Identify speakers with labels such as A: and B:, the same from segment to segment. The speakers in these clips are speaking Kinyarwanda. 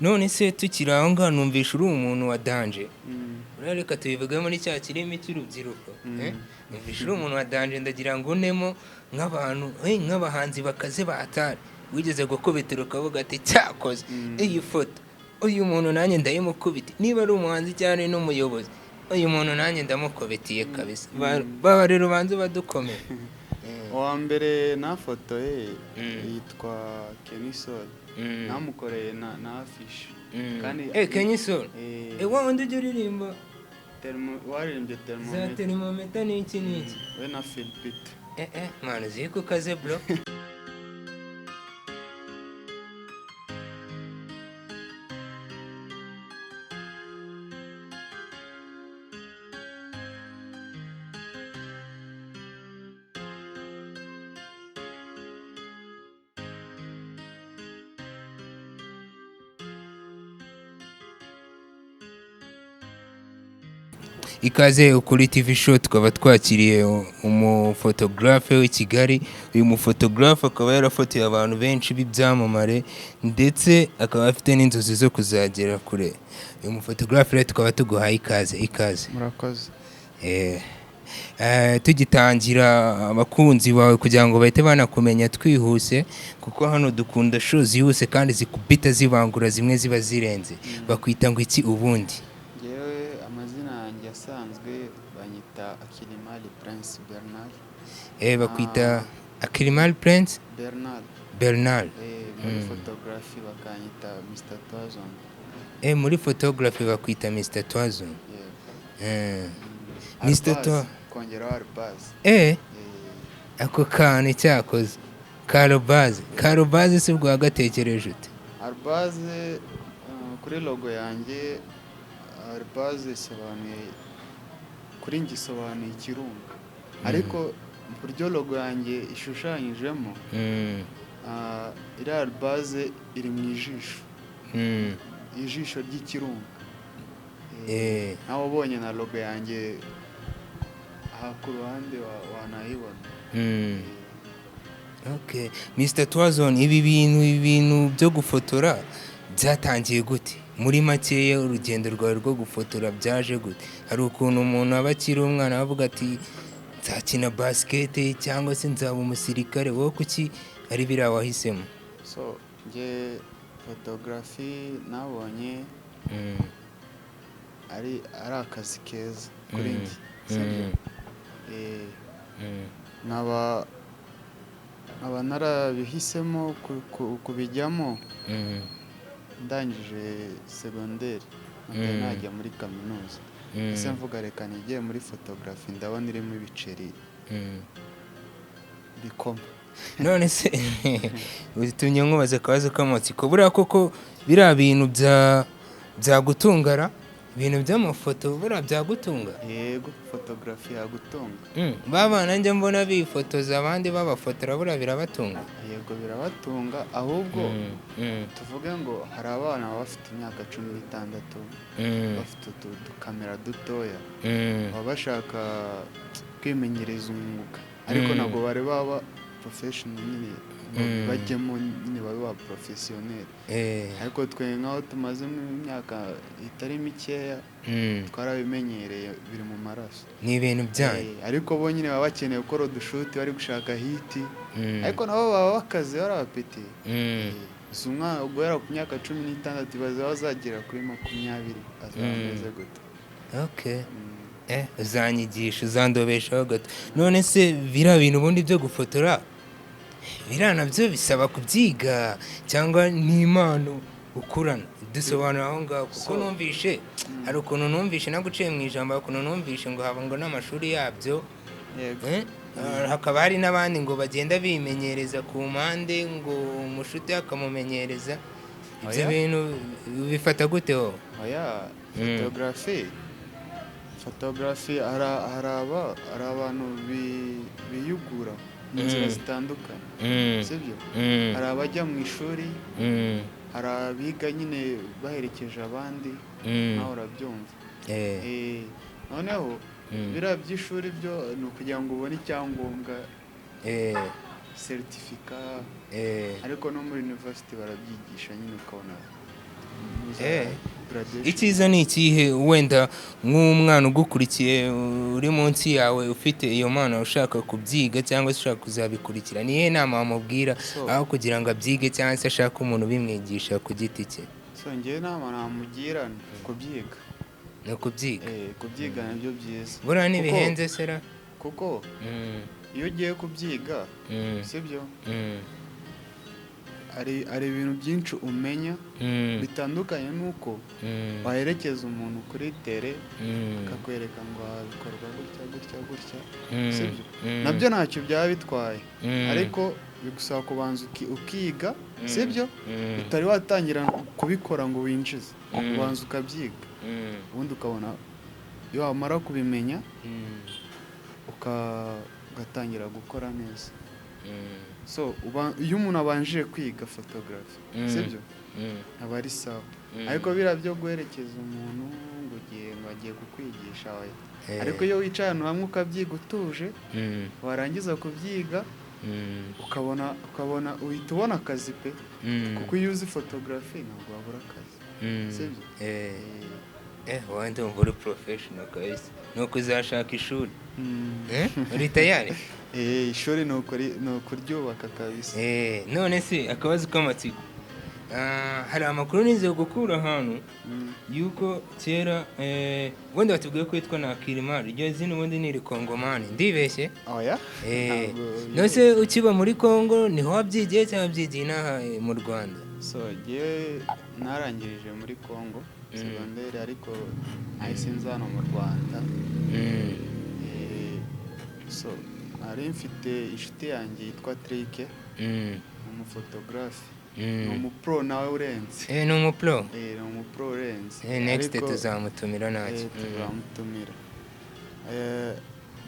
A: none se tukiri aho ngaho numvisha uri umuntu wa danje. Reka tubivuge muri cya kirimi cy'urubyiruko. Numvisha uri umuntu wa danje, ndagira ngo unemo nk'abantu nk'abahanzi bakaze batari wigeze gukubitira ukavuga ati cyakoze iyi foto uyu muntu nanjye ndayimukubiti, niba ari umuhanzi cyane n'umuyobozi uyu muntu nanjye ndamukubitiye kabisa. Baba rero ubanze badukomeye.
B: Uwa mbere nafotoye yitwa Kenisol, namukoreye na afishi
A: kandi Kenisol wa wundi ujya uririmba
B: waririmbye
A: za termometer n'iki n'iki
B: we na Philpit.
A: mwana uzi ko ukaze bro. Ikaze kuri TV show, tukaba twakiriye umufotogarafe w'i Kigali. Uyu mufotogarafe akaba yarafotoye abantu benshi b'ibyamamare ndetse akaba afite n'inzozi zo kuzagera kure. Uyu mufotogarafe rero tukaba tuguhaye ikaze.
B: Murakoze.
A: Tugitangira abakunzi bawe kugira ngo bahite banakumenya twihuse, kuko hano dukunda show zihuse kandi zikubita zibangura, zimwe ziba zirenze. Bakwita ngo iki ubundi?
B: Asanzwe banyita Akilimali Prince Bernard.
A: Bakwita Akilimali Prince Bernard.
B: Muri photography bakanyita Mr. Twazon.
A: Muri photography bakwita Mr. Twazon. Mr. Twazon
B: kongera Arbaz.
A: Ako kantu cyakoze Karobaze se bwo agatekereje ute?
B: Arbaz kuri logo yanjye Arbaz isobanuye kuri njye isobanuye ikirunga, ariko buryo logo yanjye ishushanyijemo iri Arbaz iri mu ijisho ry'ikirunga. Nawe ubonye na logo yanjye aha ku ruhande wanayibona.
A: Mr. Twazon, ibi bintu byo gufotora byatangiye gute? Muri makeya urugendo rwawe rwo gufotora byaje gute? Hari ukuntu umuntu aba akiri umwana avuga ati nzakina basket cyangwa se nzaba umusirikare, wowe kuki ari biriya wahisemo?
B: So nge photography nabonye ari akazi keza kuri njye. Nkaba narabihisemo kubijyamo ndangije segonderi najya muri kaminuza. Ese mvuga reka nigiye muri photography, ndabona irimo ibiceri bikoma.
A: None se utumye nkubaza akabazo k'amatsiko, buriya koko biriya bintu byagutungara? Ibintu by'amafoto buriya byagutunga?
B: Yego, photography yagutunga.
A: Babana njye mbona bifotoza abandi babafotora, buriya birabatunga?
B: Yego birabatunga, ahubwo tuvuge ngo hari abana baba bafite imyaka 16 bafite udukamera dutoya, baba bashaka kwimenyereza umwuga, ariko ntabwo bari baba professional nyine bajyemo nyine baba professionnel. Ariko twe nkaho tumaze imyaka itari mikeya twarabimenyereye, biri mu maraso,
A: ni ibintu byanyu.
B: Ariko bo nyine baba bakeneye gukora udushuti, bari gushaka hiti, ariko nabo baba bakaze, bari abapeti. Umwana guhera ku myaka 16 bazagera kuri 20 azameze gute?
A: Uzanyigisha, uzandobeshaho gato. None se biriya bintu ubundi byo gufotora biriya nabyo bisaba kubyiga cyangwa ni impano ukurana? Dusobanura aho ngaho, kuko numvishe hari ukuntu numvishe naguciye mu ijambo, ukuntu numvishe ngo haba ngo n'amashuri yabyo. Hakaba hari n'abandi ngo bagenda bimenyereza ku mpande, ngo umushuti akamumenyereza. Ibyo bintu bifata gute wowe?
B: Photography hari abantu biyugura inzira zitandukanye, sibyo? Hari abajya mu ishuri, hari abiga nyine baherekeje abandi, nawe urabyumva. Noneho biriya by'ishuri byo ni ukugira ngo ubone icyangombwa, certificat, ariko no muri university barabyigisha nyine ukabona
A: Eh.
B: graduation.
A: icyiza ni ikihe wenda nk'umwana ugukurikiye uri munsi yawe ufite iyo mpano ushaka kubyiga cyangwa se ushaka kuzabikurikira ni iyihe nama wamubwira
B: So-
A: aho kugira ngo abyige cyangwa se ashake umuntu ubimwigisha ku giti cye?
B: So njyewe inama namugira ni kubyiga.
A: ni ukubyiga.
B: Kubyiga nabyo byiza.
A: buriya ntibihenze sera.
B: Kuko iyo ugiye kubyiga sibyo hari ibintu byinshi umenya bitandukanye n'uko waherekeza umuntu kuri tere akakwereka ngo bikorwa gutya gutya gutya sibyo nabyo ntacyo byaba bitwaye ariko bigusaba kubanza ukiga sibyo utari watangira kubikora ngo winjize ubanza ukabyiga ubundi ukabona iyo wamara kubimenya ugatangira gukora neza. So iyo umuntu abanjije kwiga photography sibyo aba ari sawa ariko bira byo guherekeza umuntu ngo agiye kukwigisha we ariko iyo wicaye ahantu hamwe ukabyiga utuje warangiza kubyiga ukabona uhita ubona akazi pe kuko iyo uzi photography ntabwo wabura akazi sibyo
A: wenda umva uri professional kabisa ni ukuzashaka ishuri uri tayari?
B: ishuri ni ukuryubaka kabisa.
A: none se akabazo k'amatsiko hari amakuru nize gukura ahantu yuko kera wenda batubwiye ko yitwa Nakirimari iryo zina ubundi ni Rikongomani ndibeshye?
B: oya
A: nose ukiba muri Congo niho wabyigiye cyangwa wabyigiye inaha mu Rwanda?
B: So njyewe narangirije muri Congo segonderi ariko nahise nza hano mu Rwanda. So nari mfite inshuti yanjye yitwa Trike umufotogarafe ni umupro nawe urenze.
A: ni umupro?
B: ni umupro urenze.
A: next tuzamutumira ntacyo.
B: tuzamutumira.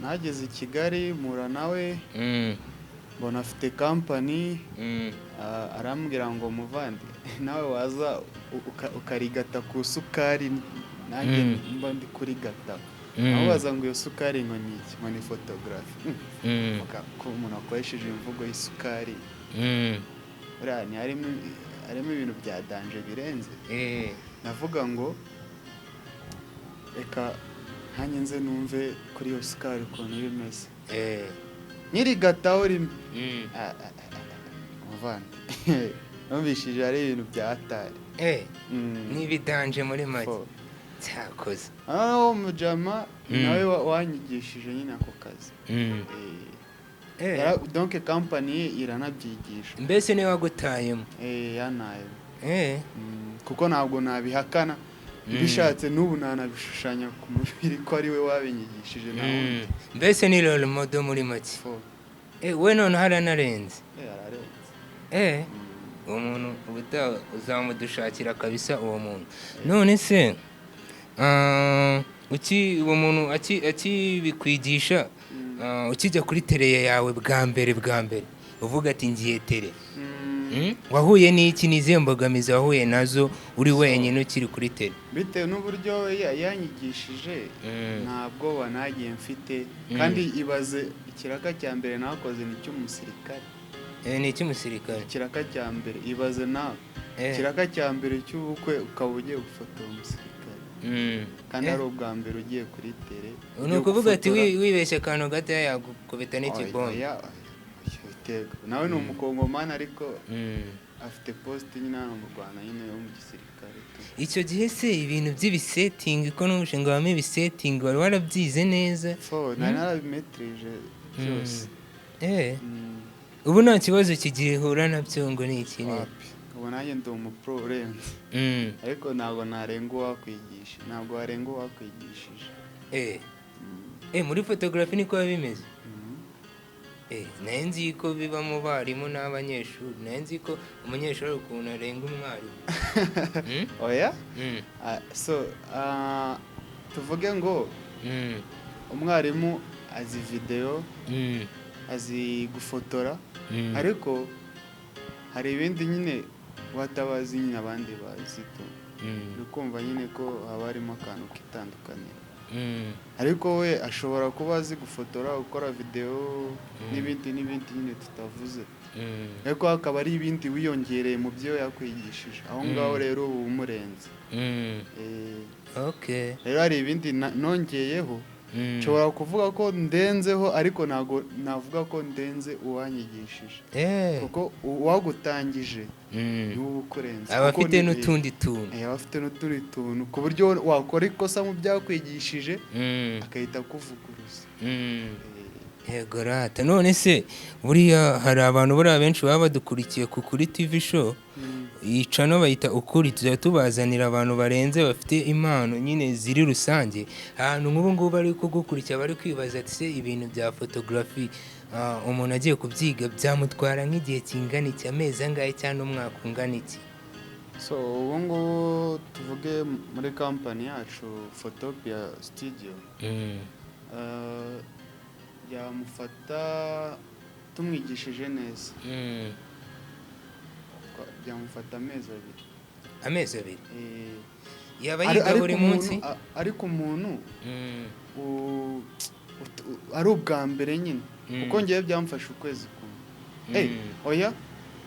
B: nageze i Kigali mura nawe mbona afite company arambwira ngo muvandi nawe waza ukarigata ku sukari nanjye mba ndi kurigata abaza ngo iyo sukari ngo ni iki ngo ni photography ko umuntu akoresheje imvugo y'isukari buriya harimo ibintu bya danje birenze. navuga ngo reka nkanjye nze numve kuri iyo sukari ukuntu bimeze nyirigataho rimwe muvandi numvishije ari ibintu bya hatari
A: n'ibidanje muri make cyakoze.
B: uwo mujama nawe wanyigishije nyine ako kazi. donc company ye iranabyigisha.
A: mbese niwe wagutayemo?
B: yanayemo kuko ntabwo nabihakana bishatse n'ubu nanabishushanya ku mubiri ko ari we wabinyigishije nawe.
A: mbese ni role model muri make? we none haranarenze?
B: ararenze.
A: uwo muntu ubutaha uzamudushakira kabisa uwo muntu. none se uwo muntu akibikwigisha ukijya kuri tere yawe bwa mbere uvuga ati ngiye tere wahuye n'iki n'izihe mbogamizi wahuye nazo uri wenyine ukiri kuri tere?
B: bitewe n'uburyo yanyigishije ntabwo wanagiye mfite kandi ibaze ikiraka cya mbere nakoze ni icy'umusirikare.
A: ni icy'umusirikare?
B: ikiraka cya mbere ibaze nawe ikiraka cya mbere cy'ubukwe ukaba ugiye gufotora umusirikare kandi ari ubwa mbere ugiye kuri tere.
A: ni ukuvuga ati wibeshye akantu gatoya yagukubita n'ikibombe.
B: nawe ni umukongomani ariko afite posite nyine hano mu Rwanda nyine yo mu gisirikare.
A: icyo gihe se ibintu by'ibisetingi ko n'umushinga wamo ibisetingi wari warabyize neza?
B: nari narabimetirije byose.
A: ubu nta kibazo kigihura nabyo ngo ni iki?
B: ubu nanjye ndi umupro urenze ariko ntabwo narenga uwakwigisha ntabwo warenga uwakwigishije.
A: muri photography niko biba bimeze? nayo nzi ko biba mu barimu n'abanyeshuri, nayo nzi ko umunyeshuri ukuntu arenga umwarimu.
B: oya so tuvuge ngo umwarimu azi videwo azi gufotora ariko hari ibindi nyine watabazi nyine abandi bazi uri kumva nyine ko haba harimo akantu kitandukanira. ariko we ashobora kuba azi gufotora gukora videwo n'ibindi nyine tutavuze ariko hakaba ari ibindi wiyongereye mu byo yakwigishije aho ngaho rero uba umurenze. Rero hari ibindi nongeyeho nshobora kuvuga ko ndenzeho ariko ntabwo navuga ko ndenze uwanyigishije kuko uwagutangije niwe ukurenze,
A: aba afite n'utundi tuntu,
B: ku buryo wakora ikosa mu byakwigishije akahita akuvuguruza.
A: Yego rata. None se buriya hari abantu buriya benshi baba badukurikiye kuri TV show yica no bayita ukuri, tuzajya tubazanira abantu barenze bafite impano nyine ziri rusange. Ahantu nk'ubu ngubu bari kugukurikira bari kwibaza ati se ibintu bya photography umuntu agiye kubyiga byamutwara nk'igihe kingana iki, amezi angahe cyangwa umwaka ungana iki?
B: So ubu ngubu tuvuge muri kampani yacu Photopia Studio byamufata tumwigishije neza byamufata
A: amezi abiri yaba yiga buri munsi.
B: ariko umuntu ari ubwa mbere nyine kuko ngewe byamfashe ukwezi kumwe. Oya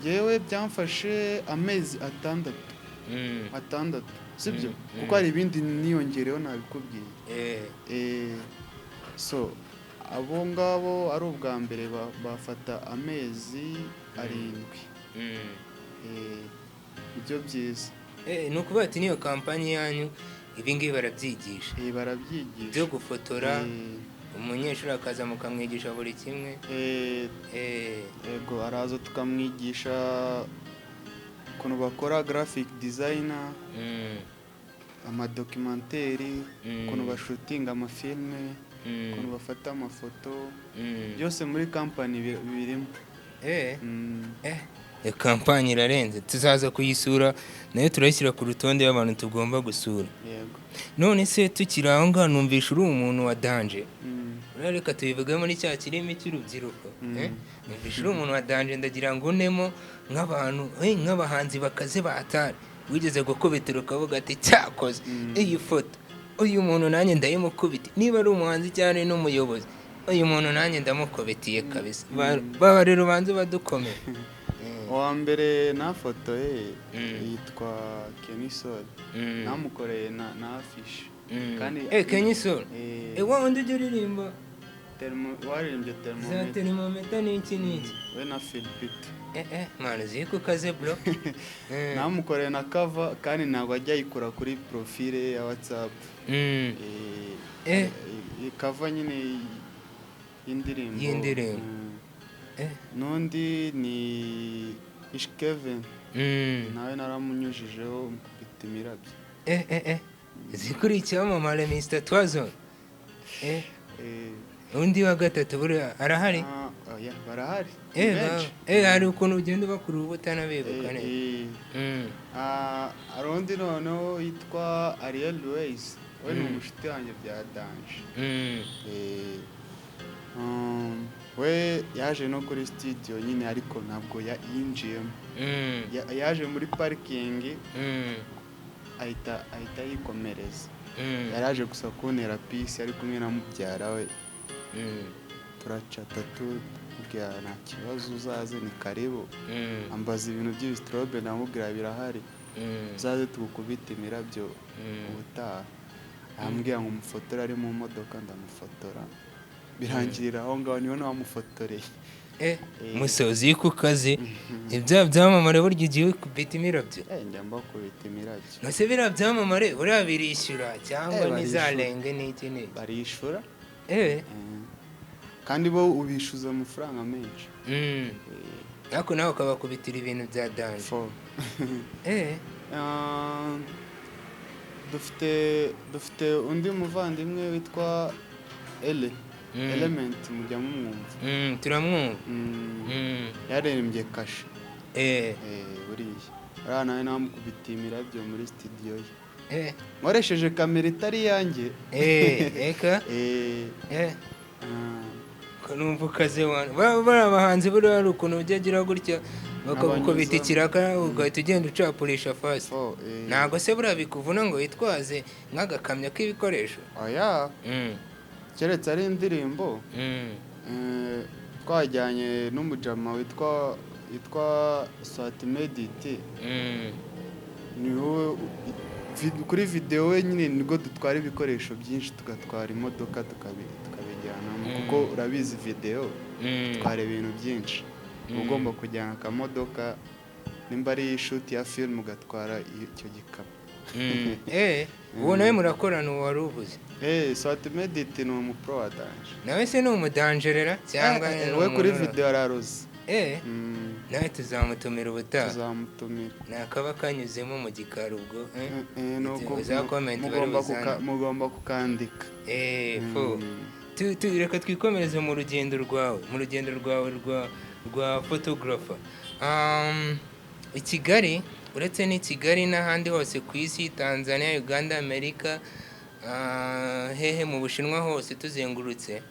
B: ngewe byamfashe amezi atandatu sibyo kuko hari ibindi niyongereho nabikubwiye. So abo ngabo ari ubwa mbere bafata amezi 7. Ibyo byiza.
A: Ni ukuvuga ati niyo kampani yanyu ibi ngibi barabyigisha?
B: Barabyigisha
A: byo gufotora, umunyeshuri akaza mukamwigisha buri kimwe?
B: Yego araza tukamwigisha ukuntu bakora graphic designer, amadokumenteri, ukuntu bashutinga amafilme, ukuntu bafata amafoto, byose muri kampani birimo.
A: Kampani irarenze, tuzaza kuyisura nayo turayishyira ku rutonde y'abantu tugomba gusura. None se tukiri aho ngaho numvisha uri umuntu wa danje, reka tubivuge muri cya kirimi cy'urubyiruko. Numvisha uri umuntu wa danje, ndagira ngo unemo nk'abantu nk'abahanzi bakaze batari wigeze gukubitira ukavuga ati cyakoze iyi foto uyu muntu nanjye ndayimukubiti, niba ari umuhanzi cyane n'umuyobozi uyu muntu nanjye ndamukubitiye kabisa. Baba rero banze badukomeye.
B: Uwa mbere nafotoye yitwa Kenisol, namukoreye na afishe kandi
A: Kenisol wa wundi ujya uririmba
B: waririmbye
A: za termometer n'iki n'iki
B: we na Philipito.
A: Mwana uzi ko ukaze bro.
B: Namukoreye na cover kandi ntabwo ajya ayikora kuri profile ya WhatsApp. Cover nyine y'indirimbo. N'undi ni Ishkevin, nawe naramunyujijeho mukubita imirabyo.
A: zikuri icyamamare Mr. Twazone. Undi wa gatatu buriya arahari?
B: Barahari.
A: Hari ukuntu ugenda bakura ubutana bibuka neza.
B: Hari undi noneho yitwa Ariel we ni umushuti wanjye bya danje. We yaje no kuri studio nyine ariko ntabwo yinjiyemo. Yaje muri parikingi ahita yikomereza. Yaraje gusa kuntera pisi ari kumwe na mubyara we. Turacata tubwira nta kibazo uzaze ni karibu. Ambaza ibintu by'ibistrobe namubwira birahari. Uzaze tugukubita imirabyo ubutaha. Ambwira ngo umufotora ari mu modoka ndamufotora. Birangirira aho ngaho niho namufotoreye. Musozi kukaze ibya byamamare burya igihe kubita imirabyo. Njya mbakubita imirabyo.
A: Nose bira byamamare buriya birishyura cyangwa nizarenge n'iki n'iki?
B: Barishura. Kandi bo ubishyuza amafaranga menshi.
A: Ariko nawe ukabakubitira ibintu bya danje.
B: Dufite undi muvandimwe witwa Element mujya mumwumva.
A: Turamwumva.
B: Yaririmbye kashe. Buriya nawe namukubitiye imirabyo muri studio ye. Nkoresheje kamera itari yanjye.
A: Eka. Kanumva ukaze wana. Bari abahanzi buriya hari ukuntu ujya agira gutya bakagukubita ikiraka ugahita ugenda ucapurisha fasi. Ntabwo se buriya bikuvuna ngo witwaze nk'agakamyo k'ibikoresho?
B: Oya. Keretse ari indirimbo twajyanye n'umujama witwa yitwa Swat Medit. Ni wowe kuri video we nyine nibwo dutwara ibikoresho byinshi, tugatwara imodoka tukabijyanamo, kuko urabizi video twara ibintu byinshi. Ugomba kujyana akamodoka, nimba ari shoot ya film ugatwara icyo gikapu.
A: uwo nawe murakorana wari uvuze?
B: Swat Medit ni umupro wa danje.
A: Nawe se ni umudangerera cyangwa
B: we kuri video araruzi?
A: nawe tuzamutumira ubutaha.
B: Tuzamutumira.
A: Nakaba kanyuzemo mu gikari ubwo
B: mugomba kukandika.
A: Reka twikomereze mu rugendo rwawe, rwa photographer. I Kigali, uretse ni Kigali n'ahandi hose ku isi, Tanzania, Uganda, Amerika, hehe mu Bushinwa hose tuzengurutse,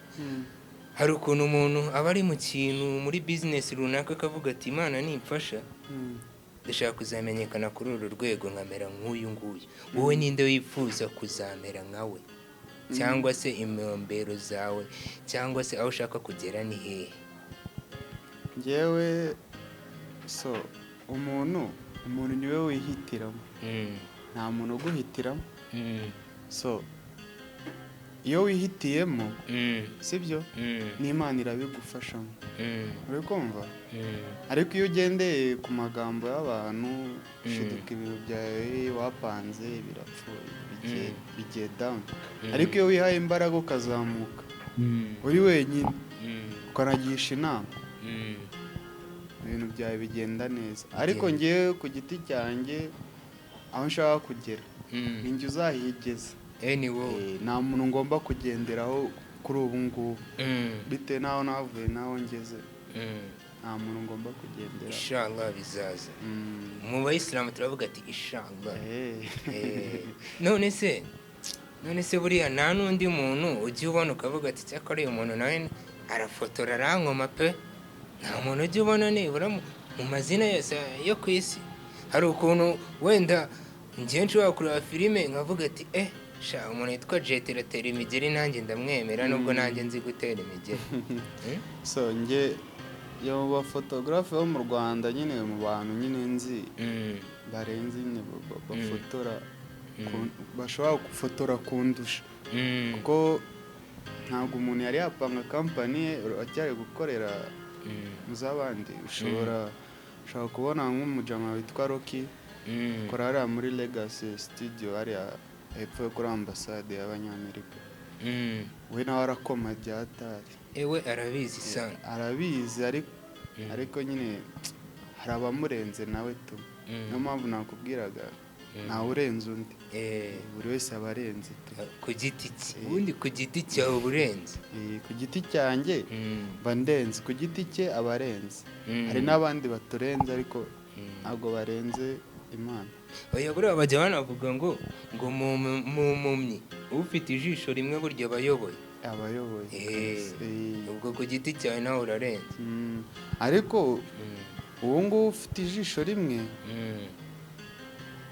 A: hari ukuntu umuntu aba ari mu kintu muri business runaka akavuga ati Imana nimfasha ndashaka kuzamenyekana kuri uru rwego nkamera nk'uyu nguyu. Wowe ninde wifuza kuzamera nkawe, cyangwa se imyombero zawe, cyangwa se aho ushaka kugera ni hehe?
B: Njyewe umuntu niwe wihitiramo, nta muntu uguhitiramo. Iyo wihitiyemo sibyo, n'Imana irabigufashamo, uri kumva. Ariko iyo ugendeye ku magambo y'abantu, ushidika ibintu byawe wapanze birapfuye, bigiye down. Ariko iyo wihaye imbaraga ukazamuka uri wenyine ukanagisha inama, ibintu byawe bigenda neza. Ariko ngewe ku giti cyanjye aho nshaka kugera ni njye uzahigeza. Nta muntu ngomba kugenderaho kuri ubu ngubu, bitewe n'aho navuye n'aho ngeze, nta muntu ngomba kugendera.
A: Inshallah bizaza. Mu bayisilamu turavuga ati inshallah. None se buriya nta n'undi muntu ujya ubona ukavuga ati cyakora uyu muntu nawe arafotora arankoma pe? Nta muntu ujya ubona nibura mu mazina yose yo ku isi? Hari ukuntu wenda njye nshobora kureba filime nkavuga ati umuntu yitwa Jet atera imigeri, nanjye ndamwemera nubwo nanjye nzi gutera imigeri.
B: Njye yo bafotographe bo mu Rwanda nyine, mu bantu nyine nzi barenze nyine bafotora, bashobora gufotora kundusha, kuko ntabwo umuntu yari yapanga company acyari gukorera muzabandi. Ushobora kubona nk'umujama witwa Rocky korara muri Legacy Studio hariya hepfo kuri ambasade y'Abanyamerika. We nawe arakoma byatari.
A: Ewe arabizi sana.
B: Arabizi ariko nyine hari abamurenze nawe tu. Niyo mpamvu nakubwiraga ntawe urenze undi. Buri wese aba arenze tu.
A: Ku giti cye. Ubundi ku giti cyawe uburenze.
B: Ku giti cyanjye bandenze, ku giti cye aba arenze. Hari n'abandi baturenze ariko ntabwo barenze Imana.
A: Oya buriya bajya banavuga ngo mu mpumyi ufite ijisho rimwe burya abayoboye. Ubwo ku giti cyawe nawe urarenze.
B: Ariko uwo nguwo ufite ijisho rimwe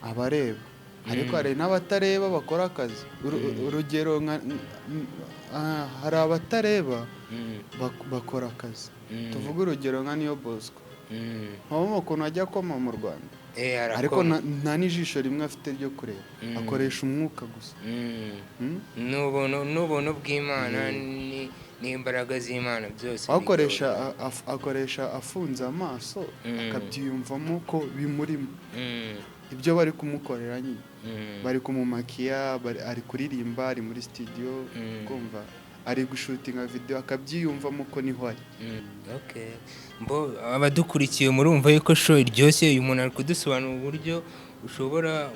B: abareba, ariko hari n'abatareba bakora akazi. Urugero hari abatareba bakora akazi. Tuvuga urugero nka Niyo Bosco, nk'ubu ukuntu ajya koma mu Rwanda, ariko nta n'ijisho rimwe afite ryo kureba, akoresha umwuka gusa.
A: n'ubuntu bw'Imana n'imbaraga z'Imana byose
B: akoresha afunze amaso, akabyiyumvamo ko bimurimo. Ibyo bari kumukorera nyine, bari kumumakiya, ari kuririmba, ari muri studio, kumva ari gushutinga video, akabyiyumvamo ko niho ari. Abadukurikiye
A: murumva yuko show iryoshye. Uyu muntu ari kudusobanura uburyo ushobora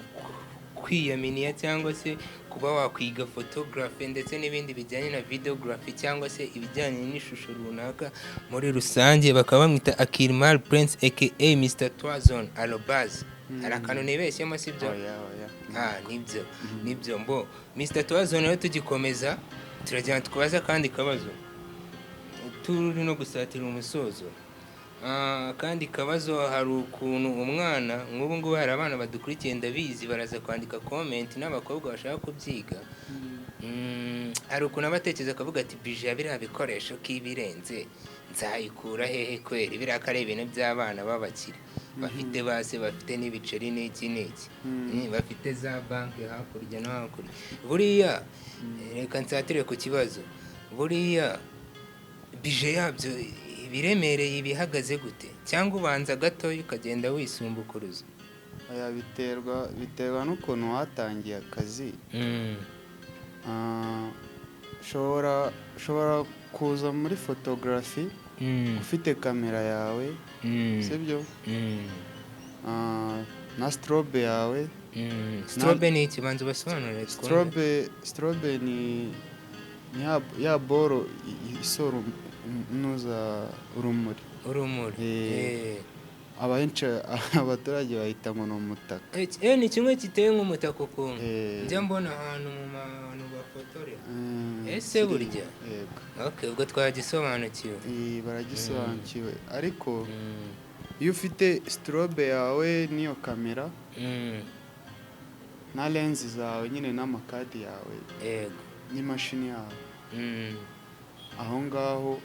A: kwiyaminiya cyangwa se kuba wakwiga photography ndetse n'ibindi bijyanye na videography cyangwa se ibijyanye n'ishusho runaka muri rusange. Bakaba bamwita Akilmar Prince aka Mr. Twazone Alobaz. Hari akantu nibeshyemo sibyo? Nibyo mbo Mr. Twazone. Rero tugikomeza turajyana tukubaza kandi kabazo turi no gusatira umusozo. kandi kabazo hari ukuntu umwana nk'ubu ngubu hari abana badukurikiye ndabizi baraza kwandika comment n'abakobwa bashaka kubyiga. Hari ukuntu abatekereza akavuga ati bije ya biriya bikoresho k'ibirenze nzayikura hehe kweri biriya ko ari ibintu by'abana b'abakire bafite base bafite n'ibiceri n'iki bafite za banki hakurya no hakurya. Buriya reka nsatire ku kibazo, buriya bije yabyo ibiremereye ibihagaze gute, cyangwa ubanza gatoya ukagenda wisumbukuruza?
B: biterwa n'ukuntu watangiye akazi. ushobora kuza muri photography ufite kamera yawe, sibyo? Na strobe yawe.
A: Strobe ni ikibanza basobanurira.
B: Strobe ni ya boro isora nuza urumuri. Abenshi abaturage bahita ngo ni umutaka.
A: Ni kimwe kiteye nk'umutaka ukuntu njya mbona ahantu mu bantu bafotorera. Ese burya ubwo twagisobanukiwe.
B: Baragisobanukiwe, ariko iyo ufite strobe yawe n'iyo kamera na lenzi zawe nyine n'amakadi yawe n'imashini yawe, aho ngaho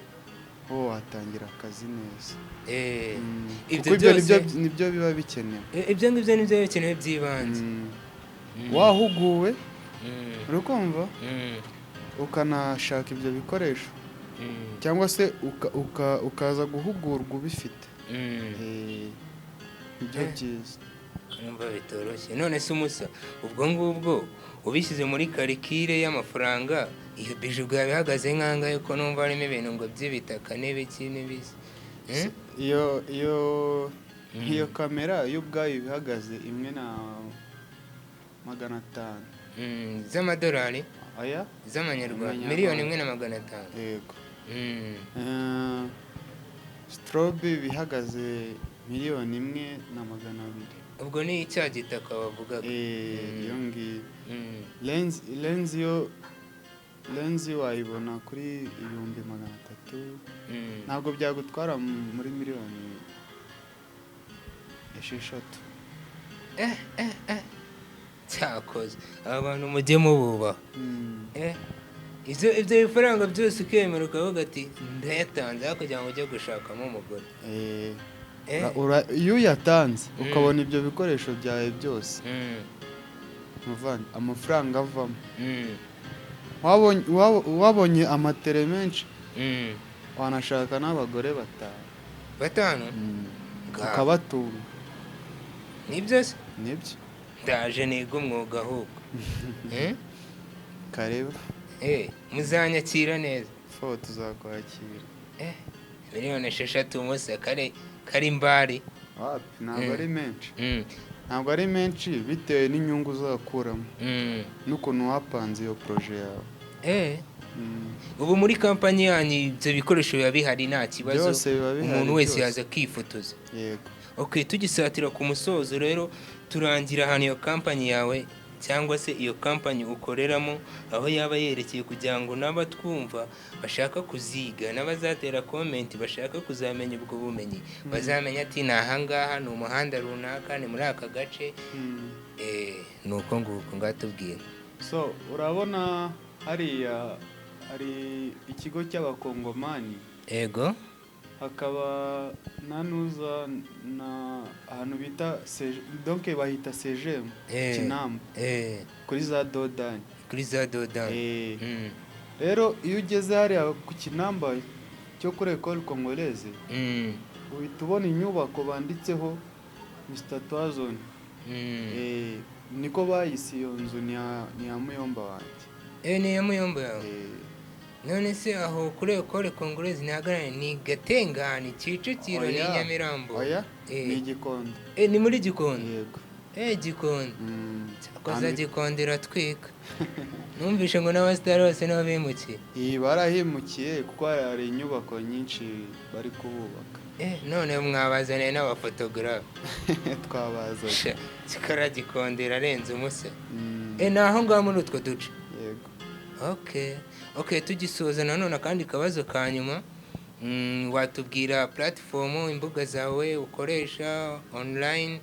B: ho watangira akazi neza. Ibyo nibyo biba bikenewe.
A: Ibyo ngibyo nibyo bikenewe by'ibanze.
B: Wahuguwe urukumva ukanashaka ibyo bikoresho, cyangwa se ukaza guhugurwa ubifite. Ibyo byiza.
A: Numva bitoroshye. None se umusa ubwo ngubwo ubishyize muri karikire y'amafaranga, iyo bije ubwo yabihagaze nk'angahe ko numva harimo ibintu ngo by'ibitaka n'ibiki n'ibisi?
B: Iyo kamera yo ubwayo ibihagaze imwe na 500
A: z'amadolari.
B: Aya
A: z'amanyarwanda 1,500,000.
B: Yego. Strobe bihagaze 1,200,000.
A: Ubwo ni icya gitaka wavugaga.
B: Iyo ngiyo. Lenzi wayibona kuri 300,000. Ntabwo byagutwara muri 6,000,000.
A: Cyakoze abantu mujye mububaha. Ibyo bifaranga byose ukemera ukavuga ati ndayatanze kugira ngo ujye gushakamo umugore.
B: Iyo uyatanze ukabona ibyo bikoresho byawe byose, amafaranga avamo. Wabonye amatere menshi, wanashaka n'abagore
A: 5
B: ukabatunga.
A: Nibyo se?
B: Nibyo.
A: Ndaje niga umwuga ahubwo.
B: Kareba.
A: Muzanyakira neza.
B: Tuzakwakira.
A: 6,000,000 umusa kari mbari.
B: Ntabwo ari menshi. Ntabwo ari menshi bitewe n'inyungu uzakuramo n'ukuntu wapanze iyo proje yawe.
A: Ubu muri kampani yanyu ibyo bikoresho biba bihari nta kibazo, umuntu wese yaza akifotoza.
B: Yego.
A: Tugisatira ku musozo rero turangira ahantu iyo kampani yawe cyangwa se iyo kampani ukoreramo aho yaba yerekeye, kugira ngo n'abatwumva bashaka kuziga n'abazatera comment bashaka kuzamenya ubwo bumenyi bazamenya ati nahangaha ni umuhanda runaka ni muri aka gace. Nuko nguko ngatubwira.
B: So urabona hariya hari ikigo cy'abakongomani.
A: Ego.
B: Hakaba nanuza na ahantu bita donc bahita CGM Kinamba. Kuri za Dodani. Rero iyo ugeze hariya ku Kinamba cyo kuri École Congolaise, uhita ubona inyubako banditseho Mr. Twazone. Niko bayise iyo nzu ni ya muyomba wanjye.
A: Ni ya muyomba yawe. None se aho kuri École Congolaise ntagarane ni Gatengani, Kicukiro ni Nyamirambo?
B: Ni Gikondo.
A: Ni muri Gikondo?
B: Yego.
A: Gikondo. Cyakoze Gikondera twika. Numvishe ngo n'abasitari bose nabo bimukiye.
B: Barahimukiye kuko hari inyubako nyinshi bari kububaka.
A: None mwabazaniye n'abafotogarafe.
B: Twabazanye.
A: Kikara Gikondera arenze umusa. Naho ngaho muri utwo duce.
B: Yego.
A: Okay, tugisoza nanone kandi kabazo ka nyuma. watubwira platform imbuga zawe ukoresha online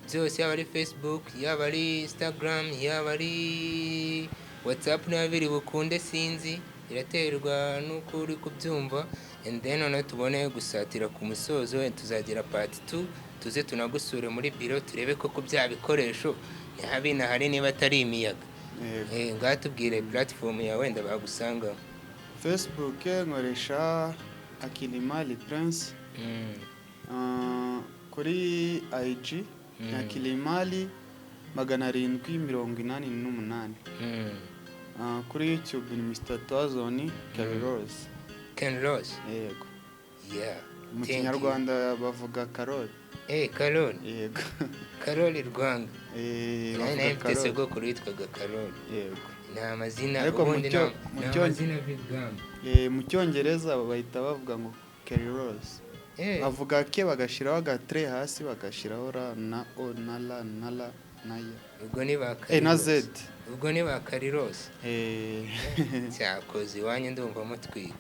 A: byose, yaba ari Facebook, yaba ari Instagram, yaba ari WhatsApp, n'abiri bukunde sinzi, iraterwa nuko uri kubyumva. And then noneho tubone gusatira ku musozo, tuzagira part 2 tuze tunagusure muri biro turebe koko bya bikoresho ntihabina hari niba atari imiyaga. Ngaha tubwire platform yawe wenda bagusanga.
B: Facebook nkoresha Akilimali Prince, kuri IG Akilimali 788, kuri YouTube ni Mr. Twazoni Carlos. Yego.
A: Yeah.
B: Mu Kinyarwanda bavuga Karoli.
A: Karoli.
B: Yego.
A: Karoli Rwanga.
B: Bavuga Karoli.
A: Sogokuru yitwaga Karoli.
B: Yego.
A: Ni amazina
B: ariko
A: ubundi
B: mu
A: amazina y'ibwami.
B: mu Cyongereza bahita bavuga ngo Carlos. Bavuga ke bagashiraho agatre hasi bagashiraho ra na o na la na la na ya.
A: Ubwo ni ba Carlos.
B: Na Z.
A: Ubwo ni ba Carlos. Cyakoze wanyu ndumva mutwiga.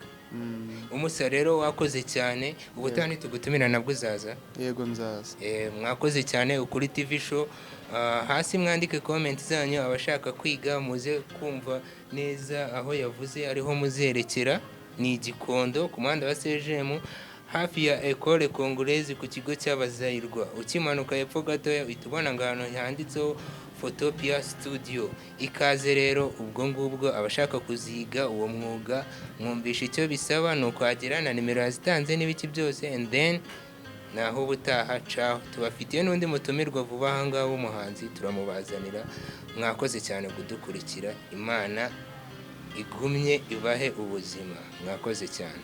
A: Umusa rero wakoze cyane, ubutani tugutumira nabwo uzaza.
B: Yego nzaza.
A: Mwakoze cyane ukuri TV show. Hasi mwandike comment zanyu, abashaka kwiga muze kumva neza aho yavuze ariho muzerekera. Ni Gikondo ku muhanda wa CGM hafi ya Ecole Congolaise ku kigo cy'abazayirwa. Ukimanuka hepfo gatoya uhitubona ngano yanditseho Photopia Studio. Ikaze rero ubwo ngubwo abashaka kuziga uwo mwuga mwumvisha icyo bisaba, nuko agera na nimero yazitanze n'ibiki byose. And then naho ubutaha ciao. Tubafitiye n'undi mutumirwa vuba hanga w'umuhanzi turamubazanira. Mwakoze cyane kudukurikira. Imana igumye ibahe ubuzima. Mwakoze cyane.